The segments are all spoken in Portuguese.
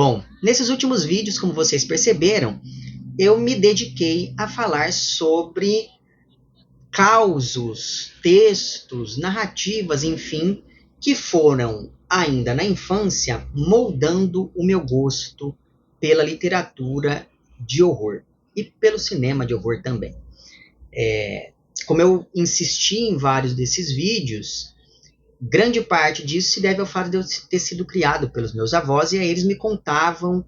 Bom, nesses últimos vídeos, como vocês perceberam, eu me dediquei a falar sobre causos, textos, narrativas, enfim, que foram, ainda na infância, moldando o meu gosto pela literatura de horror e pelo cinema de horror também. Como eu insisti em vários desses vídeos, grande parte disso se deve ao fato de eu ter sido criado pelos meus avós, e aí eles me contavam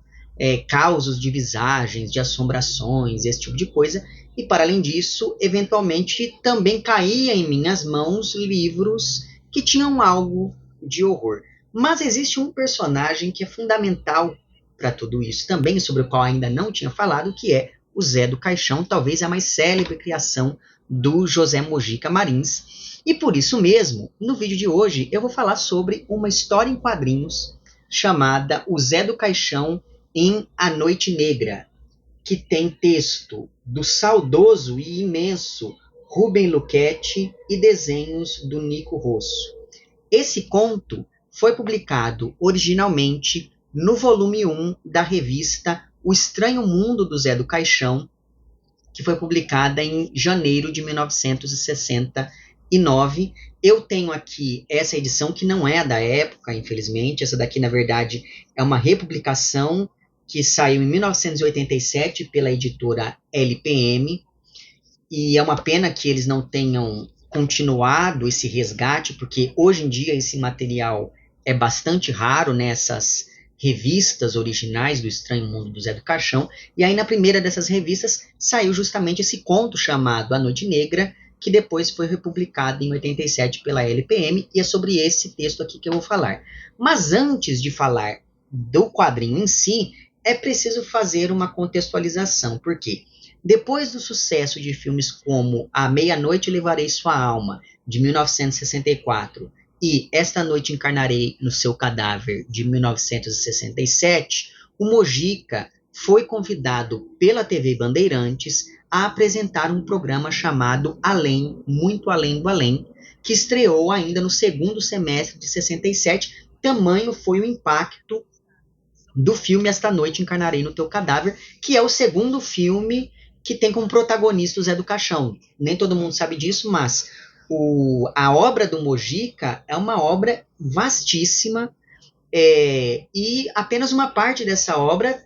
causos de visagens, de assombrações, esse tipo de coisa, e para além disso, eventualmente também caía em minhas mãos livros que tinham algo de horror. Mas existe um personagem que é fundamental para tudo isso também, sobre o qual ainda não tinha falado, que é o Zé do Caixão, talvez a mais célebre criação do José Mojica Marins. E por isso mesmo, no vídeo de hoje, eu vou falar sobre uma história em quadrinhos chamada O Zé do Caixão em A Noite Negra, que tem texto do saudoso e imenso Rubem Luchetti e desenhos do Nico Rosso. Esse conto foi publicado originalmente no volume 1 da revista O Estranho Mundo do Zé do Caixão, que foi publicada em janeiro de 1969. Eu tenho aqui essa edição que não é da época, infelizmente. Essa daqui, na verdade, é uma republicação que saiu em 1987 pela editora LPM. E é uma pena que eles não tenham continuado esse resgate, porque hoje em dia esse material é bastante raro nessas revistas originais do Estranho Mundo do Zé do Caixão, e aí na primeira dessas revistas saiu justamente esse conto chamado A Noite Negra, que depois foi republicado em 87 pela LPM, e é sobre esse texto aqui que eu vou falar. Mas antes de falar do quadrinho em si, é preciso fazer uma contextualização, porque depois do sucesso de filmes como A Meia-Noite Levarei Sua Alma, de 1964, e Esta Noite Encarnarei no Seu Cadáver, de 1967, o Mojica foi convidado pela TV Bandeirantes a apresentar um programa chamado Além, Muito Além do Além, que estreou ainda no segundo semestre de 67. Tamanho foi o impacto do filme Esta Noite Encarnarei no Teu Cadáver, que é o segundo filme que tem como protagonista o Zé do Caixão. Nem todo mundo sabe disso, mas a obra do Mojica é uma obra vastíssima, e apenas uma parte dessa obra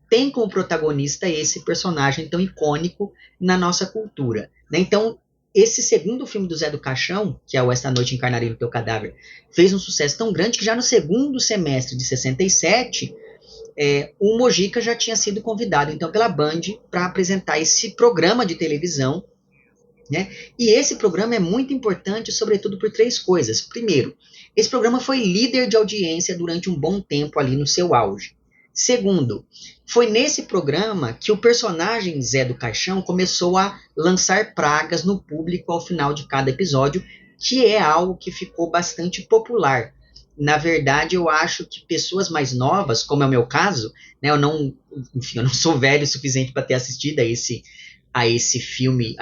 tem como protagonista esse personagem tão icônico na nossa cultura. Né? Então, esse segundo filme do Zé do Caixão, que é o Esta Noite Encarnarei no Teu Cadáver, fez um sucesso tão grande que já no segundo semestre de 67, o Mojica já tinha sido convidado então pela Band para apresentar esse programa de televisão, né? E esse programa é muito importante, sobretudo por três coisas. Primeiro, esse programa foi líder de audiência durante um bom tempo ali no seu auge. Segundo, foi nesse programa que o personagem Zé do Caixão começou a lançar pragas no público ao final de cada episódio, que é algo que ficou bastante popular. Na verdade, eu acho que pessoas mais novas, como é o meu caso, né, eu não sou velho o suficiente para ter assistido a esse filme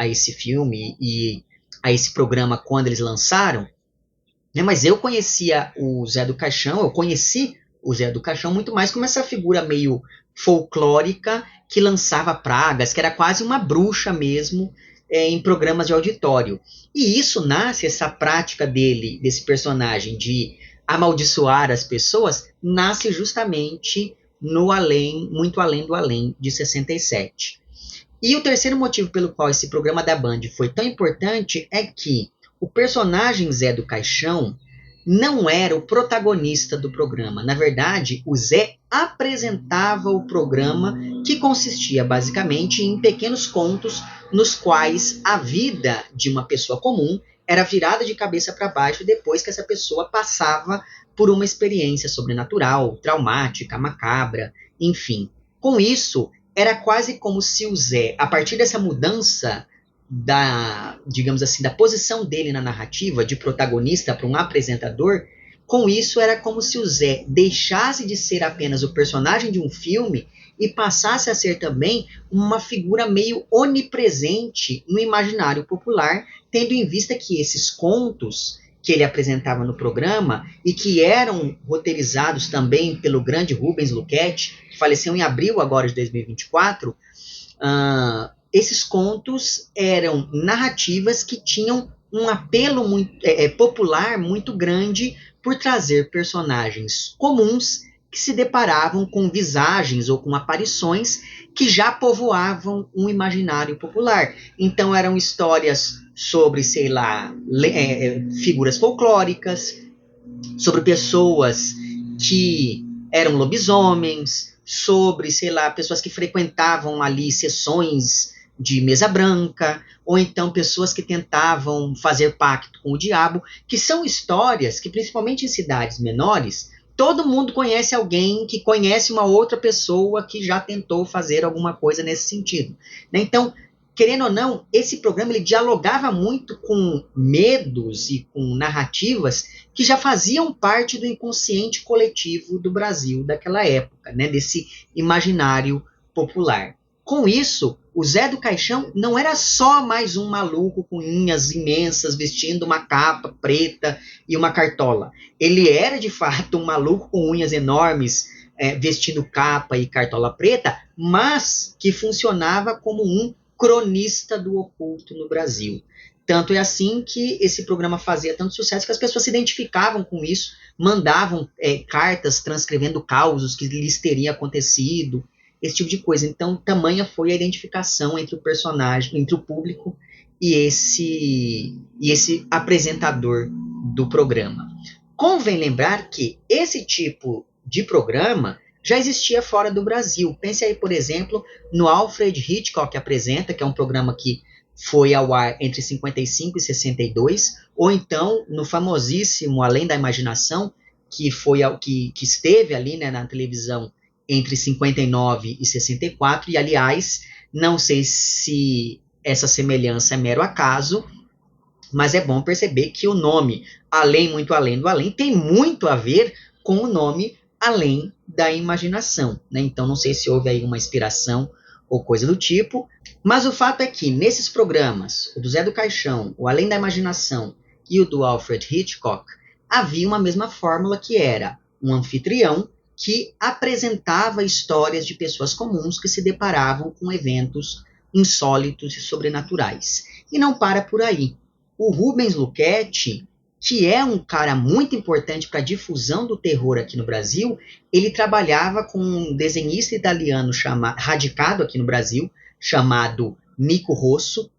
e a esse programa quando eles lançaram, né, mas eu conheci o Zé do Caixão muito mais como essa figura meio folclórica que lançava pragas, que era quase uma bruxa mesmo, em programas de auditório. E isso nasce, essa prática desse personagem de amaldiçoar as pessoas, nasce justamente no Além, Muito Além do Além, de 67. E o terceiro motivo pelo qual esse programa da Band foi tão importante é que o personagem Zé do Caixão não era o protagonista do programa. Na verdade, o Zé apresentava o programa, que consistia basicamente em pequenos contos nos quais a vida de uma pessoa comum era virada de cabeça para baixo depois que essa pessoa passava por uma experiência sobrenatural, traumática, macabra, enfim. Com isso, era quase como se o Zé, a partir dessa mudança digamos assim, da posição dele na narrativa, de protagonista para um apresentador, com isso era como se o Zé deixasse de ser apenas o personagem de um filme e passasse a ser também uma figura meio onipresente no imaginário popular, tendo em vista que esses contos que ele apresentava no programa e que eram roteirizados também pelo grande Rubens Lucchetti, que faleceu em abril agora de 2024, esses contos eram narrativas que tinham um apelo muito, popular muito grande por trazer personagens comuns que se deparavam com visagens ou com aparições que já povoavam um imaginário popular. Então eram histórias sobre, sei lá, figuras folclóricas, sobre pessoas que eram lobisomens, sobre, sei lá, pessoas que frequentavam ali sessões de mesa branca, ou então pessoas que tentavam fazer pacto com o diabo, que são histórias que, principalmente em cidades menores, todo mundo conhece alguém que conhece uma outra pessoa que já tentou fazer alguma coisa nesse sentido. Então, querendo ou não, esse programa ele dialogava muito com medos e com narrativas que já faziam parte do inconsciente coletivo do Brasil daquela época, né, desse imaginário popular. Com isso, o Zé do Caixão não era só mais um maluco com unhas imensas, vestindo uma capa preta e uma cartola. Ele era, de fato, um maluco com unhas enormes, vestindo capa e cartola preta, mas que funcionava como um cronista do oculto no Brasil. Tanto é assim que esse programa fazia tanto sucesso que as pessoas se identificavam com isso, mandavam cartas transcrevendo causos que lhes teria acontecido, esse tipo de coisa. Então, tamanha foi a identificação entre o personagem, entre o público e esse apresentador do programa. Convém lembrar que esse tipo de programa já existia fora do Brasil. Pense aí, por exemplo, no Alfred Hitchcock Apresenta, que é um programa que foi ao ar entre 55 e 62, ou então no famosíssimo Além da Imaginação, que esteve ali, né, na televisão entre 59 e 64, e aliás, não sei se essa semelhança é mero acaso, mas é bom perceber que o nome Além, Muito Além do Além tem muito a ver com o nome Além da Imaginação, né? Então não sei se houve aí uma inspiração ou coisa do tipo, mas o fato é que nesses programas, o do Zé do Caixão, o Além da Imaginação e o do Alfred Hitchcock, havia uma mesma fórmula que era um anfitrião que apresentava histórias de pessoas comuns que se deparavam com eventos insólitos e sobrenaturais. E não para por aí. O Rubens Lucchetti, que é um cara muito importante para a difusão do terror aqui no Brasil, ele trabalhava com um desenhista italiano radicado aqui no Brasil, chamado Nico Rosso,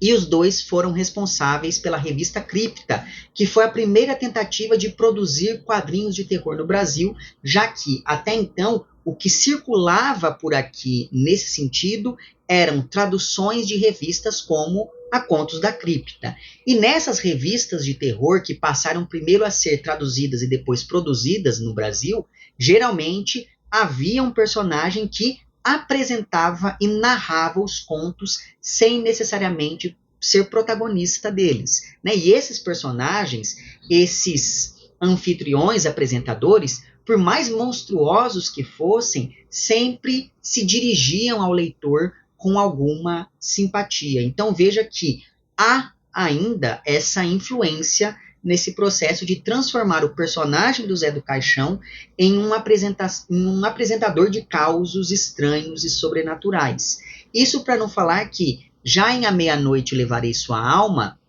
e os dois foram responsáveis pela revista Cripta, que foi a primeira tentativa de produzir quadrinhos de terror no Brasil, já que, até então, o que circulava por aqui nesse sentido eram traduções de revistas como a Contos da Cripta. E nessas revistas de terror, que passaram primeiro a ser traduzidas e depois produzidas no Brasil, geralmente havia um personagem que apresentava e narrava os contos sem necessariamente ser protagonista deles, né? E esses personagens, esses anfitriões, apresentadores, por mais monstruosos que fossem, sempre se dirigiam ao leitor com alguma simpatia. Então veja que há ainda essa influência nesse processo de transformar o personagem do Zé do Caixão em um apresentador de causos estranhos e sobrenaturais. Isso para não falar que, já em A Meia-Noite Levarei Sua Alma,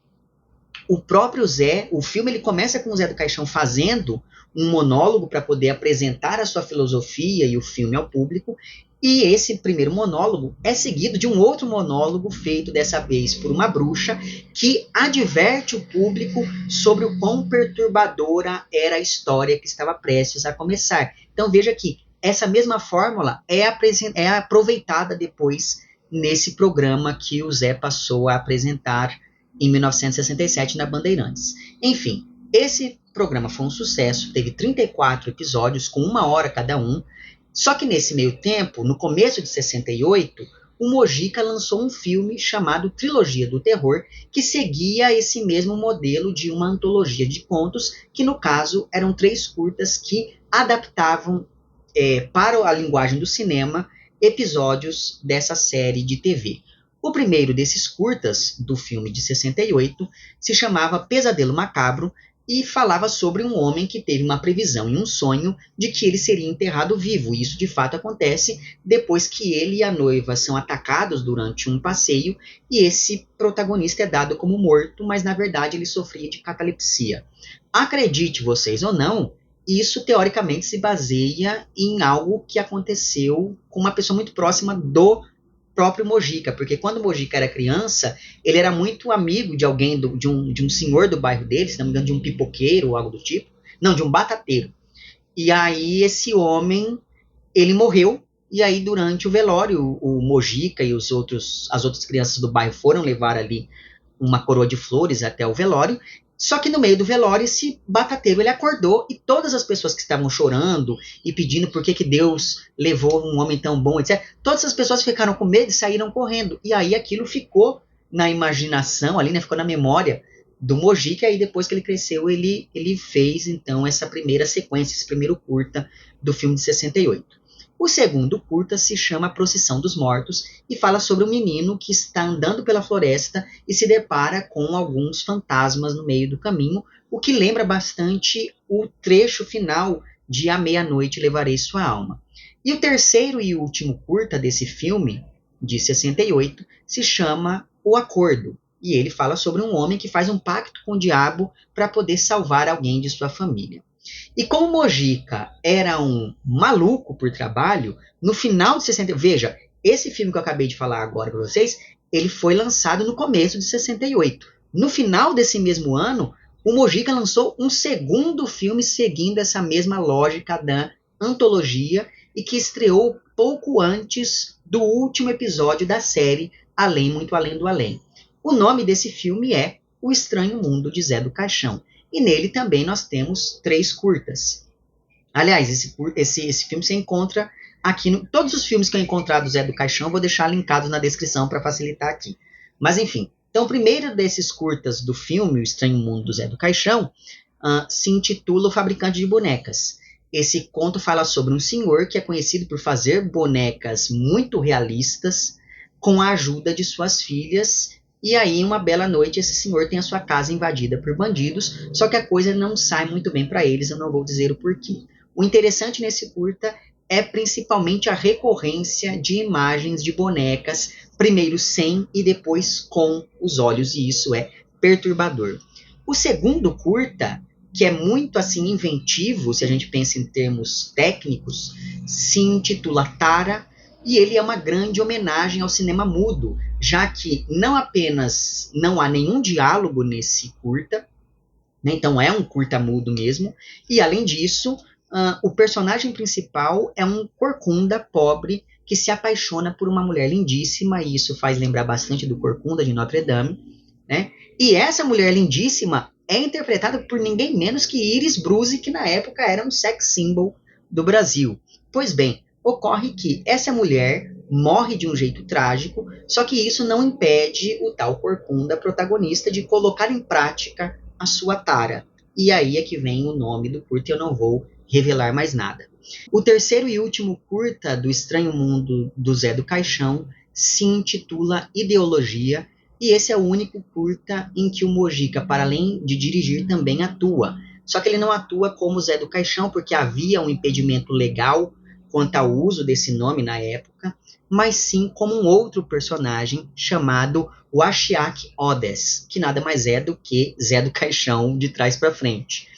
o próprio Zé, o filme ele começa com o Zé do Caixão fazendo um monólogo para poder apresentar a sua filosofia e o filme ao público, e esse primeiro monólogo é seguido de um outro monólogo feito dessa vez por uma bruxa que adverte o público sobre o quão perturbadora era a história que estava prestes a começar. Então veja que essa mesma fórmula é aproveitada depois nesse programa que o Zé passou a apresentar em 1967 na Bandeirantes. Enfim, esse programa foi um sucesso, teve 34 episódios com 1 hora cada um. Só que nesse meio tempo, no começo de 68, o Mojica lançou um filme chamado Trilogia do Terror, que seguia esse mesmo modelo de uma antologia de contos, que no caso eram 3 curtas que adaptavam para a linguagem do cinema episódios dessa série de TV. O primeiro desses curtas, do filme de 68, se chamava Pesadelo Macabro e falava sobre um homem que teve uma previsão e um sonho de que ele seria enterrado vivo. E isso de fato acontece depois que ele e a noiva são atacados durante um passeio e esse protagonista é dado como morto, mas na verdade ele sofria de catalepsia. Acredite vocês ou não, isso teoricamente se baseia em algo que aconteceu com uma pessoa muito próxima do próprio Mojica, porque quando o Mojica era criança, ele era muito amigo de alguém, de um senhor do bairro dele, se não me engano, de um pipoqueiro ou algo do tipo, não, de um batateiro. E aí esse homem, ele morreu, e aí durante o velório, o Mojica e as outras crianças do bairro foram levar ali uma coroa de flores até o velório. Só que no meio do velório, esse batateiro ele acordou e todas as pessoas que estavam chorando e pedindo por que Deus levou um homem tão bom, etc. Todas as pessoas ficaram com medo e saíram correndo. E aí aquilo ficou na imaginação ali, né? Ficou na memória do Mojica. E aí depois que ele cresceu, ele fez então essa primeira sequência, esse primeiro curta do filme de 68. O segundo curta se chama A Procissão dos Mortos e fala sobre um menino que está andando pela floresta e se depara com alguns fantasmas no meio do caminho, o que lembra bastante o trecho final de A Meia-Noite Levarei Sua Alma. E o terceiro e último curta desse filme, de 68, se chama O Acordo. E ele fala sobre um homem que faz um pacto com o diabo para poder salvar alguém de sua família. E como Mojica era um maluco por trabalho, no final de 60... Veja, esse filme que eu acabei de falar agora para vocês, ele foi lançado no começo de 68. No final desse mesmo ano, o Mojica lançou um segundo filme seguindo essa mesma lógica da antologia e que estreou pouco antes do último episódio da série Além, Muito Além do Além. O nome desse filme é O Estranho Mundo de Zé do Caixão. E nele também nós temos 3 curtas. Aliás, esse filme você encontra aqui. Todos os filmes que eu encontrar do Zé do Caixão eu vou deixar linkados na descrição para facilitar aqui. Mas enfim, então o primeiro desses curtas do filme, O Estranho Mundo do Zé do Caixão, se intitula O Fabricante de Bonecas. Esse conto fala sobre um senhor que é conhecido por fazer bonecas muito realistas com a ajuda de suas filhas. E aí, uma bela noite, esse senhor tem a sua casa invadida por bandidos, só que a coisa não sai muito bem para eles, eu não vou dizer o porquê. O interessante nesse curta é principalmente a recorrência de imagens de bonecas, primeiro sem e depois com os olhos, e isso é perturbador. O segundo curta, que é muito assim inventivo, se a gente pensa em termos técnicos, se intitula Tara, e ele é uma grande homenagem ao cinema mudo, já que não apenas não há nenhum diálogo nesse curta, né, então é um curta mudo mesmo, e além disso, o personagem principal é um corcunda pobre que se apaixona por uma mulher lindíssima, e isso faz lembrar bastante do Corcunda de Notre Dame, né? E essa mulher lindíssima é interpretada por ninguém menos que Iris Bruzi, que na época era um sex symbol do Brasil. Pois bem, ocorre que essa mulher morre de um jeito trágico, só que isso não impede o tal Corcunda protagonista de colocar em prática a sua tara. E aí é que vem o nome do curta e eu não vou revelar mais nada. O terceiro e último curta do Estranho Mundo do Zé do Caixão se intitula Ideologia, e esse é o único curta em que o Mojica, para além de dirigir, também atua. Só que ele não atua como Zé do Caixão, porque havia um impedimento legal quanto ao uso desse nome na época, mas sim como um outro personagem chamado Washiak Odes, que nada mais é do que Zé do Caixão de trás para frente.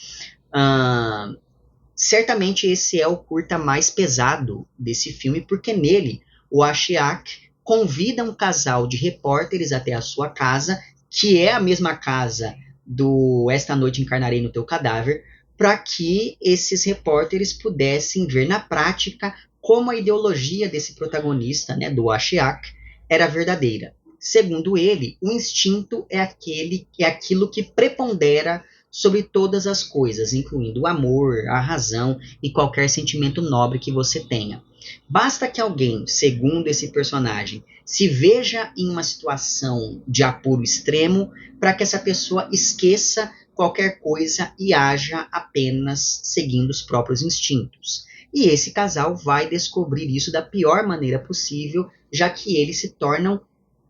Certamente esse é o curta mais pesado desse filme, porque nele o Washiak convida um casal de repórteres até a sua casa, que é a mesma casa do Esta Noite Encarnarei no Teu Cadáver, para que esses repórteres pudessem ver na prática como a ideologia desse protagonista, né, do Washiak, era verdadeira. Segundo ele, o instinto é aquilo que prepondera sobre todas as coisas, incluindo o amor, a razão e qualquer sentimento nobre que você tenha. Basta que alguém, segundo esse personagem, se veja em uma situação de apuro extremo para que essa pessoa esqueça qualquer coisa e haja apenas seguindo os próprios instintos. E esse casal vai descobrir isso da pior maneira possível, já que eles se tornam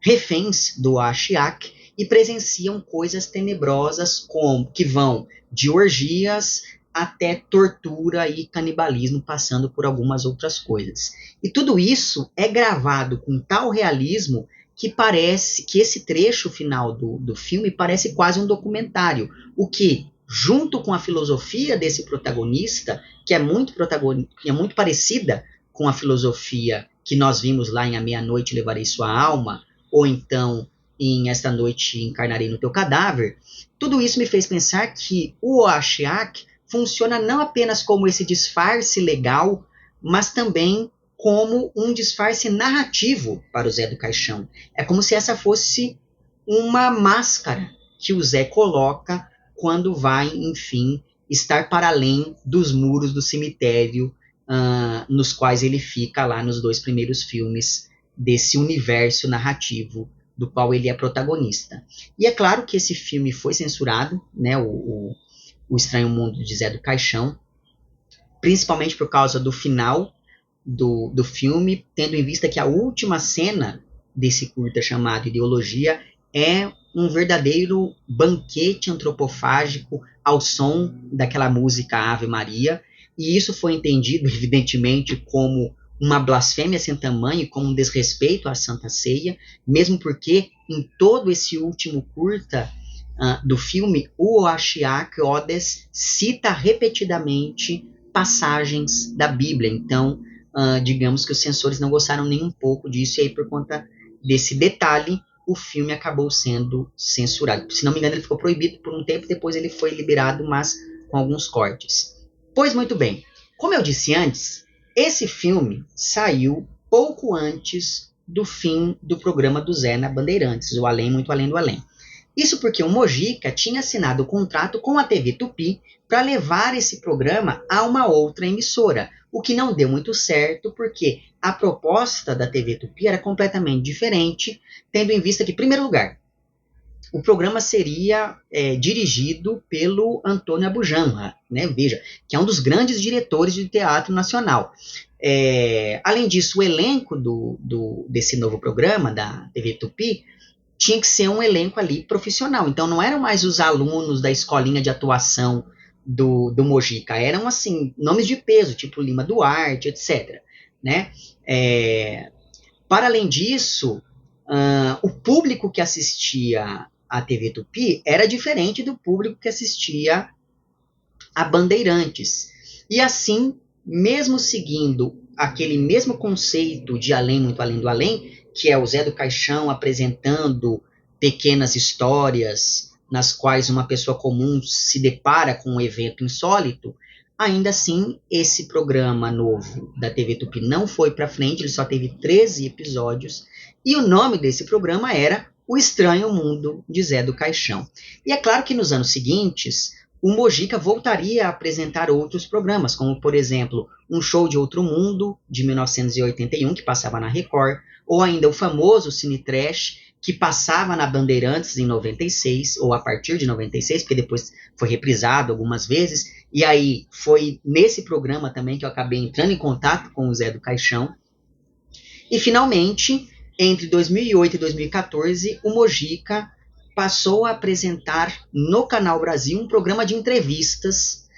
reféns do Ashiak e presenciam coisas tenebrosas como que vão de orgias até tortura e canibalismo, passando por algumas outras coisas. E tudo isso é gravado com tal realismo que parece que esse trecho final do filme parece quase um documentário, o que, junto com a filosofia desse protagonista, que é muito parecida com a filosofia que nós vimos lá em A Meia-Noite Levarei Sua Alma, ou então em Esta Noite Encarnarei no Teu Cadáver, tudo isso me fez pensar que o Ashiak funciona não apenas como esse disfarce legal, mas também como um disfarce narrativo para o Zé do Caixão. É como se essa fosse uma máscara que o Zé coloca quando vai, enfim, estar para além dos muros do cemitério nos quais ele fica lá nos 2 primeiros filmes desse universo narrativo do qual ele é protagonista. E é claro que esse filme foi censurado, né, o Estranho Mundo de Zé do Caixão, principalmente por causa do final do filme, tendo em vista que a última cena desse curta chamado Ideologia é um verdadeiro banquete antropofágico ao som daquela música Ave Maria, e isso foi entendido, evidentemente, como uma blasfêmia sem tamanho, como um desrespeito à Santa Ceia, mesmo porque em todo esse último curta do filme, o Ashiak Odes cita repetidamente passagens da Bíblia. Então, digamos que os censores não gostaram nem um pouco disso, e aí por conta desse detalhe, o filme acabou sendo censurado. Se não me engano, ele ficou proibido por um tempo, depois ele foi liberado, mas com alguns cortes. Pois muito bem, como eu disse antes, esse filme saiu pouco antes do fim do programa do Zé na Bandeirantes, o Além, Muito Além do Além. Isso porque o Mojica tinha assinado o contrato com a TV Tupi para levar esse programa a uma outra emissora, o que não deu muito certo porque a proposta da TV Tupi era completamente diferente, tendo em vista que, em primeiro lugar, o programa seria dirigido pelo Antônio Abujamra, né? Veja, que é um dos grandes diretores de teatro nacional. Além disso, o elenco desse novo programa da TV Tupi tinha que ser um elenco ali profissional. Então não eram mais os alunos da escolinha de atuação do Mojica, eram assim nomes de peso, tipo Lima Duarte, etc. Né? Para além disso, o público que assistia à TV Tupi era diferente do público que assistia a Bandeirantes. E assim, mesmo seguindo aquele mesmo conceito de Além, Muito Além do Além, que é o Zé do Caixão apresentando pequenas histórias nas quais uma pessoa comum se depara com um evento insólito, ainda assim, esse programa novo da TV Tupi não foi para frente, ele só teve 13 episódios, e o nome desse programa era O Estranho Mundo de Zé do Caixão. E é claro que nos anos seguintes, o Mojica voltaria a apresentar outros programas, como, por exemplo, Um Show de Outro Mundo, de 1981, que passava na Record, ou ainda o famoso Cine Trash, que passava na Bandeirantes em 96, ou a partir de 96, porque depois foi reprisado algumas vezes, e aí foi nesse programa também que eu acabei entrando em contato com o Zé do Caixão. E finalmente, entre 2008 e 2014, o Mojica passou a apresentar no Canal Brasil um programa de entrevistas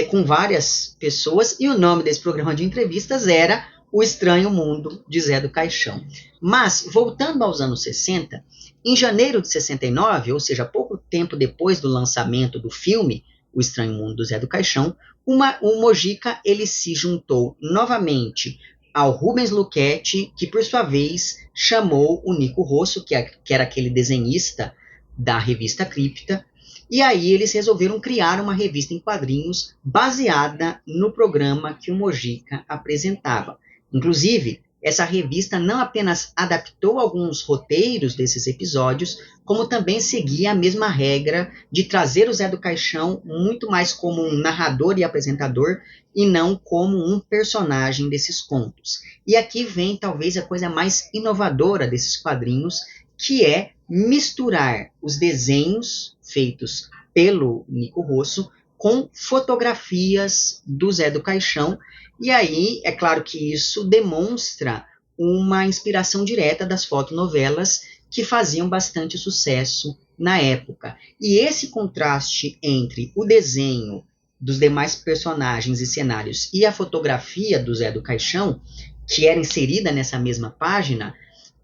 com várias pessoas, e o nome desse programa de entrevistas era O Estranho Mundo de Zé do Caixão. Mas, voltando aos anos 60, em janeiro de 69, ou seja, pouco tempo depois do lançamento do filme O Estranho Mundo do Zé do Caixão, o Mojica ele se juntou novamente ao Rubens Luchetti, que por sua vez chamou o Nico Rosso, que era aquele desenhista da revista Cripta, e aí eles resolveram criar uma revista em quadrinhos baseada no programa que o Mojica apresentava. Inclusive, essa revista não apenas adaptou alguns roteiros desses episódios, como também seguia a mesma regra de trazer o Zé do Caixão muito mais como um narrador e apresentador e não como um personagem desses contos. E aqui vem talvez a coisa mais inovadora desses quadrinhos, que é misturar os desenhos feitos pelo Nico Rosso com fotografias do Zé do Caixão. E aí, é claro que isso demonstra uma inspiração direta das fotonovelas que faziam bastante sucesso na época. E esse contraste entre o desenho dos demais personagens e cenários e a fotografia do Zé do Caixão, que era inserida nessa mesma página,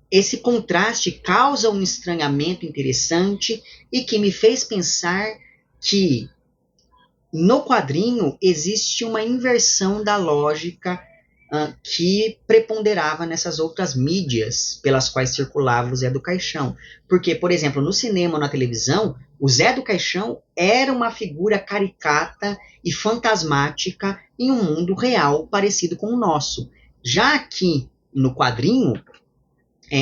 esse contraste causa um estranhamento interessante e que me fez pensar que no quadrinho existe uma inversão da lógica que preponderava nessas outras mídias pelas quais circulava o Zé do Caixão. Porque, por exemplo, no cinema ou na televisão, o Zé do Caixão era uma figura caricata e fantasmática em um mundo real parecido com o nosso. Já aqui no quadrinho,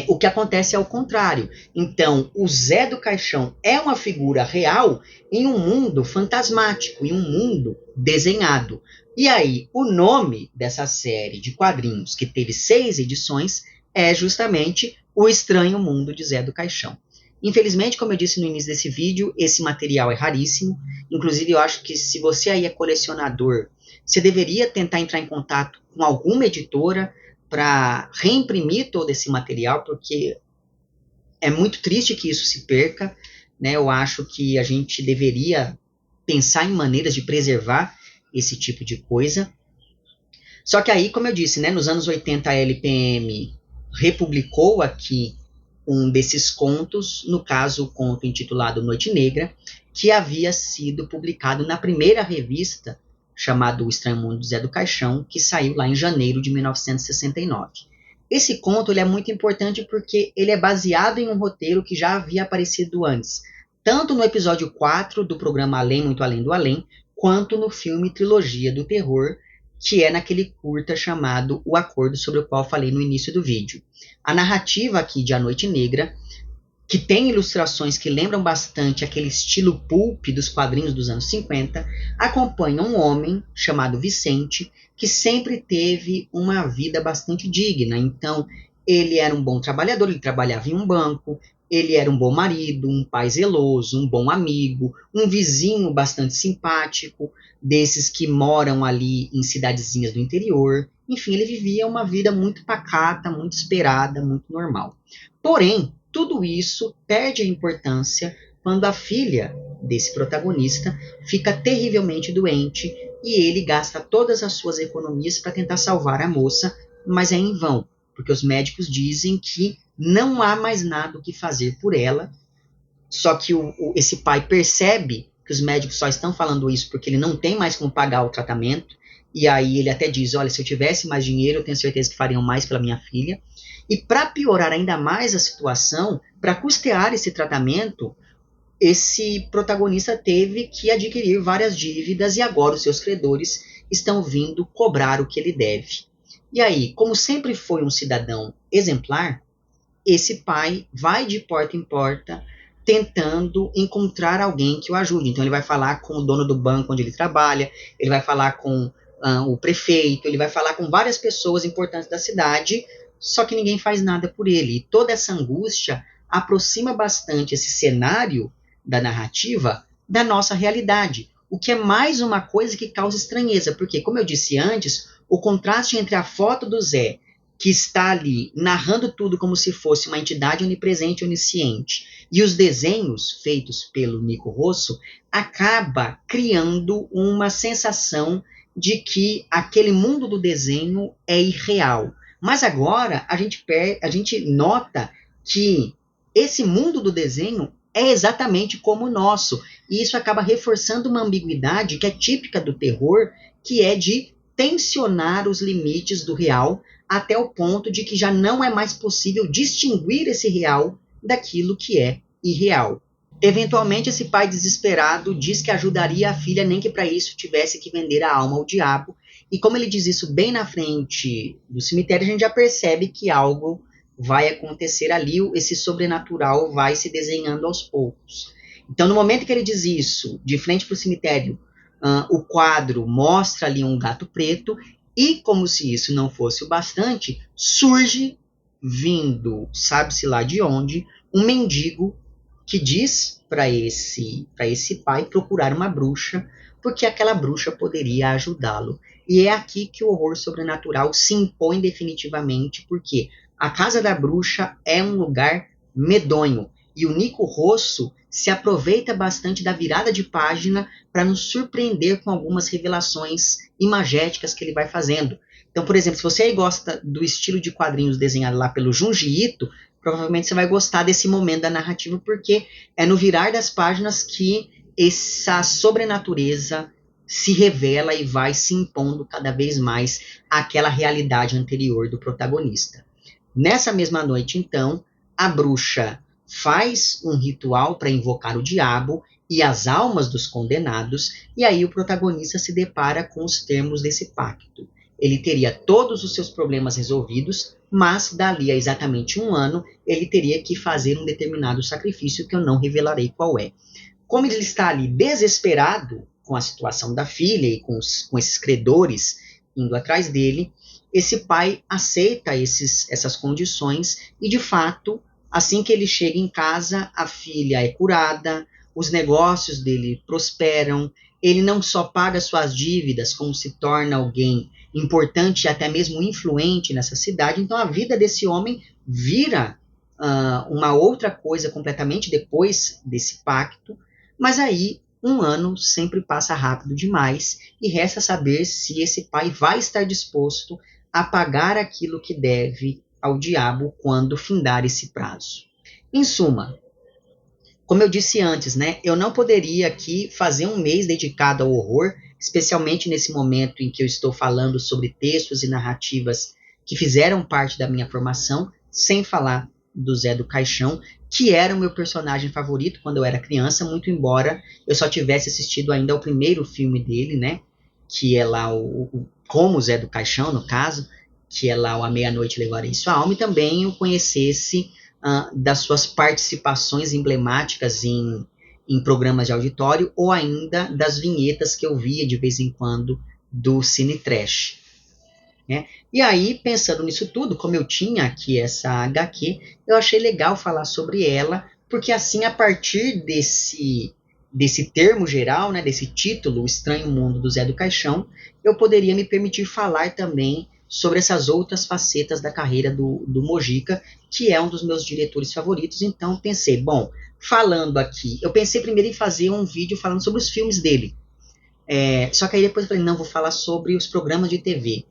o que acontece é o contrário. Então, o Zé do Caixão é uma figura real em um mundo fantasmático, em um mundo desenhado. E aí, o nome dessa série de quadrinhos, que teve 6 edições, é justamente O Estranho Mundo de Zé do Caixão. Infelizmente, como eu disse no início desse vídeo, esse material é raríssimo. Inclusive, eu acho que se você aí é colecionador, você deveria tentar entrar em contato com alguma editora para reimprimir todo esse material, porque é muito triste que isso se perca, né? Eu acho que a gente deveria pensar em maneiras de preservar esse tipo de coisa. Só que aí, como eu disse, né, nos anos 80 a LPM republicou aqui um desses contos, no caso o conto intitulado Noite Negra, que havia sido publicado na primeira revista chamado O Estranho Mundo de Zé do Caixão, que saiu lá em janeiro de 1969. Esse conto ele é muito importante porque ele é baseado em um roteiro que já havia aparecido antes, tanto no episódio 4 do programa Além, Muito Além do Além, quanto no filme Trilogia do Terror, que é naquele curta chamado O Acordo, sobre o qual falei no início do vídeo. A narrativa aqui de A Noite Negra, que tem ilustrações que lembram bastante aquele estilo pulp dos quadrinhos dos anos 50, acompanha um homem chamado Vicente, que sempre teve uma vida bastante digna. Então, ele era um bom trabalhador, ele trabalhava em um banco, ele era um bom marido, um pai zeloso, um bom amigo, um vizinho bastante simpático, desses que moram ali em cidadezinhas do interior. Enfim, ele vivia uma vida muito pacata, muito esperada, muito normal. Porém, tudo isso perde a importância quando a filha desse protagonista fica terrivelmente doente e ele gasta todas as suas economias para tentar salvar a moça, mas é em vão, porque os médicos dizem que não há mais nada o que fazer por ela. Só que esse pai percebe que os médicos só estão falando isso porque ele não tem mais como pagar o tratamento, e aí ele até diz, olha, se eu tivesse mais dinheiro, eu tenho certeza que fariam mais pela minha filha. E para piorar ainda mais a situação, para custear esse tratamento, esse protagonista teve que adquirir várias dívidas e agora os seus credores estão vindo cobrar o que ele deve. E aí, como sempre foi um cidadão exemplar, esse pai vai de porta em porta tentando encontrar alguém que o ajude. Então ele vai falar com o dono do banco onde ele trabalha, ele vai falar com o prefeito, ele vai falar com várias pessoas importantes da cidade, só que ninguém faz nada por ele. E toda essa angústia aproxima bastante esse cenário da narrativa da nossa realidade, o que é mais uma coisa que causa estranheza, porque, como eu disse antes, o contraste entre a foto do Zé, que está ali narrando tudo como se fosse uma entidade onipresente e onisciente, e os desenhos feitos pelo Nico Rosso, acaba criando uma sensação de que aquele mundo do desenho é irreal. Mas agora a gente nota que esse mundo do desenho é exatamente como o nosso, e isso acaba reforçando uma ambiguidade que é típica do terror, que é de tensionar os limites do real até o ponto de que já não é mais possível distinguir esse real daquilo que é irreal. Eventualmente, esse pai desesperado diz que ajudaria a filha, nem que para isso tivesse que vender a alma ao diabo. E como ele diz isso bem na frente do cemitério, a gente já percebe que algo vai acontecer ali, esse sobrenatural vai se desenhando aos poucos. Então, no momento que ele diz isso, de frente para o cemitério, o quadro mostra ali um gato preto, e como se isso não fosse o bastante, surge, vindo, sabe-se lá de onde, um mendigo que diz para esse pai procurar uma bruxa, porque aquela bruxa poderia ajudá-lo. E é aqui que o horror sobrenatural se impõe definitivamente, porque a casa da bruxa é um lugar medonho. E o Nico Rosso se aproveita bastante da virada de página para nos surpreender com algumas revelações imagéticas que ele vai fazendo. Então, por exemplo, se você aí gosta do estilo de quadrinhos desenhado lá pelo Junji Ito, provavelmente você vai gostar desse momento da narrativa, porque é no virar das páginas que essa sobrenatureza se revela e vai se impondo cada vez mais àquela realidade anterior do protagonista. Nessa mesma noite, então, a bruxa faz um ritual para invocar o diabo e as almas dos condenados, e aí o protagonista se depara com os termos desse pacto. Ele teria todos os seus problemas resolvidos, mas dali a exatamente 1 ano, ele teria que fazer um determinado sacrifício que eu não revelarei qual é. Como ele está ali desesperado com a situação da filha e com esses credores indo atrás dele, esse pai aceita essas condições e, de fato, assim que ele chega em casa, a filha é curada, os negócios dele prosperam, ele não só paga suas dívidas, como se torna alguém importante e até mesmo influente nessa cidade. Então a vida desse homem vira uma outra coisa completamente depois desse pacto, mas aí 1 ano sempre passa rápido demais e resta saber se esse pai vai estar disposto a pagar aquilo que deve ao diabo quando findar esse prazo. Em suma, como eu disse antes, né, eu não poderia aqui fazer um mês dedicado ao horror, especialmente nesse momento em que eu estou falando sobre textos e narrativas que fizeram parte da minha formação, sem falar do Zé do Caixão, que era o meu personagem favorito quando eu era criança, muito embora eu só tivesse assistido ainda ao primeiro filme dele, né, que é lá como Zé do Caixão, no caso, que é lá o A Meia-Noite Levarei Sua Alma, e também eu conhecesse das suas participações emblemáticas em programas de auditório, ou ainda das vinhetas que eu via de vez em quando do Cine Trash. Né? E aí, pensando nisso tudo, como eu tinha aqui essa HQ, eu achei legal falar sobre ela, porque assim, a partir desse termo geral, né, desse título, O Estranho Mundo do Zé do Caixão, eu poderia me permitir falar também sobre essas outras facetas da carreira do Mojica, que é um dos meus diretores favoritos. Então pensei, bom, falando aqui, eu pensei primeiro em fazer um vídeo falando sobre os filmes dele, só que aí depois eu falei, não, vou falar sobre os programas de TV.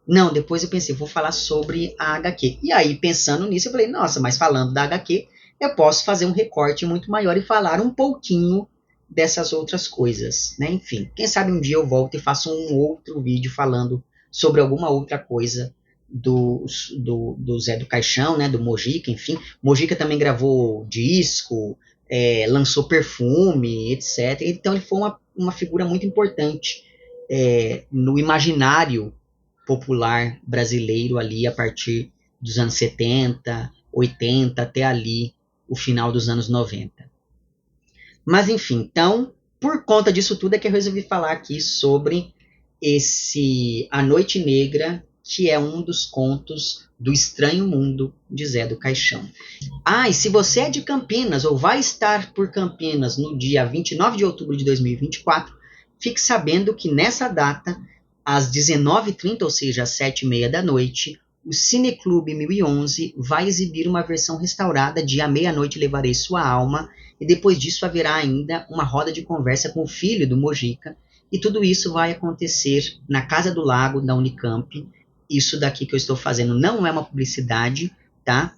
Não, depois eu pensei, vou falar sobre a HQ. E aí, pensando nisso, eu falei, nossa, mas falando da HQ, eu posso fazer um recorte muito maior e falar um pouquinho dessas outras coisas, né? Enfim, quem sabe um dia eu volto e faço um outro vídeo falando sobre alguma outra coisa do Zé do Caixão, né? Do Mojica, enfim. Mojica também gravou disco, lançou perfume, etc. Então ele foi uma figura muito importante no imaginário popular brasileiro ali a partir dos anos 70, 80, até ali o final dos anos 90. Mas enfim, então, por conta disso tudo é que eu resolvi falar aqui sobre A Noite Negra, que é um dos contos do Estranho Mundo de Zé do Caixão. E se você é de Campinas ou vai estar por Campinas no dia 29 de outubro de 2024, fique sabendo que nessa data, às 19h30, ou seja, às 7h30 da noite, o Cineclube 1011 vai exibir uma versão restaurada de A Meia-Noite Levarei Sua Alma, e depois disso haverá ainda uma roda de conversa com o filho do Mojica, e tudo isso vai acontecer na Casa do Lago, da Unicamp. Isso daqui que eu estou fazendo não é uma publicidade, tá?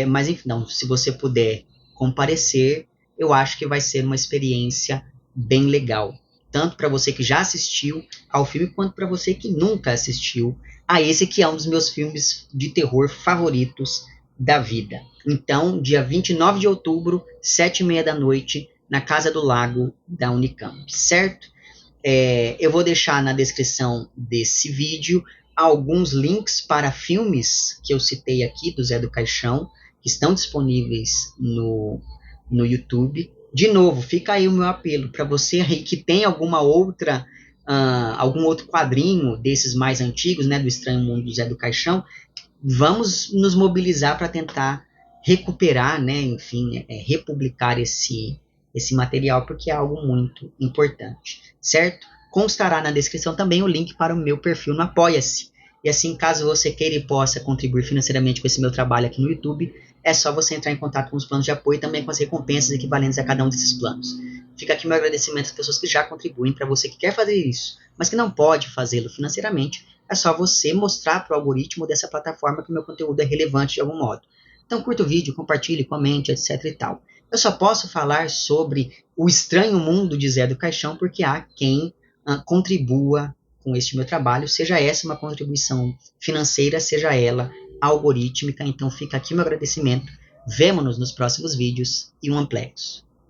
Mas enfim, não, se você puder comparecer, eu acho que vai ser uma experiência bem legal. Tanto para você que já assistiu ao filme, quanto para você que nunca assistiu a esse que é um dos meus filmes de terror favoritos da vida. Então, dia 29 de outubro, 7h30 da noite, na Casa do Lago da Unicamp, certo? Eu vou deixar na descrição desse vídeo alguns links para filmes que eu citei aqui do Zé do Caixão, que estão disponíveis no YouTube. De novo, fica aí o meu apelo para você aí que tem algum outro quadrinho desses mais antigos, né, do Estranho Mundo do Zé do Caixão. Vamos nos mobilizar para tentar recuperar, né, enfim, republicar esse material, porque é algo muito importante, certo? Constará na descrição também o link para o meu perfil no Apoia-se. E assim, caso você queira e possa contribuir financeiramente com esse meu trabalho aqui no YouTube, é só você entrar em contato com os planos de apoio e também com as recompensas equivalentes a cada um desses planos. Fica aqui meu agradecimento às pessoas que já contribuem. Para você que quer fazer isso, mas que não pode fazê-lo financeiramente, é só você mostrar para o algoritmo dessa plataforma que o meu conteúdo é relevante de algum modo. Então curta o vídeo, compartilhe, comente, etc e tal. Eu só posso falar sobre o estranho mundo de Zé do Caixão porque há quem contribua com este meu trabalho, seja essa uma contribuição financeira, seja ela algorítmica. Então fica aqui meu agradecimento. Vemo-nos nos próximos vídeos e um amplex.